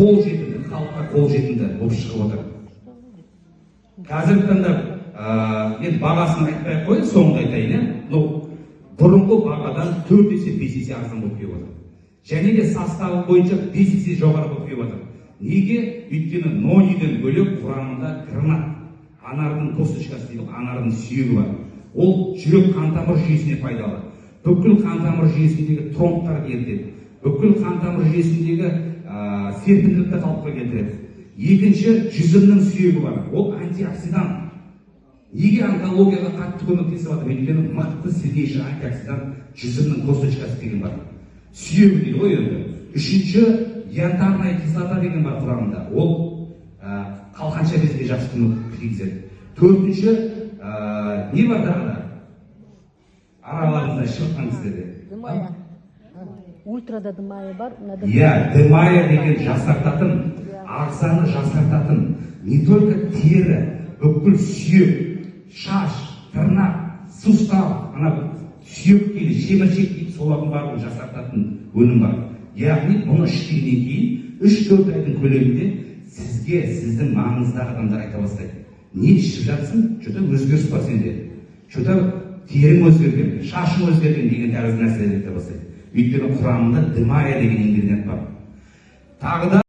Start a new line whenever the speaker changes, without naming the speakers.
қолжетімді, халыққа қолжетімді болып шығып отыр. Қазіргі таңда енді бағасын айтпай ақ қояйын, соңында айтайын, бұрынғы бағадан 4 есе 5 есе арзан болып келіп отыр. Және де составы бойынша 5 есе жоғары болып келіп отыр. Неге? Өйткені нониден бөлек құрамында гранат, анардың косточкасы дейді, анардың сүйегі бар. Ол жүрек қан-тамыр жүйесіне пайдалы. Бүкіл қан-тамыр жүйесіндегі тромбтарды ерітеді. Бүкіл қан-тамыр жүйесіндегі серпінділікті қалыпқа келтіреді. Екінші, жүзімнің сүйегі бар. Ол антиоксидант. Неге онкологияға қатты көмектесіп жатыр? Өйткені мықты сильнейший антиоксидант жүзімнің косточкасы деген бар. Сүйегі дейді ғой енді. Үшінші, янтарная кислота деген бар құрамында. Ол қалқанша безге жақсы көмек тигізеді. Төртінші, не бар тағы да? Араларында шыққан кісілерде.
Ультрада дымайы бар.
Иә, дымайы деген жасартатын, ағзаны жасартатын, не только тері, бүкіл сүйек, шаш, тырнақ, сустав, сүйек дейді, шеміршек дейді, солардың барлығын жасартатын өнім бар. Яғни бұны ішкеннен кейін 3-4 айдың көлемінде сізге сіздің маңыздағы адамдар айта бастайды. Не ішіп жатсың? Что-то өзгеріс бар сенде. Что-то терің өзгерген, шашың өзгерген деген тәрізді нәрселер айта бастайды. Өйткені құрамында дымайя деген ингредиент бар. Тағы да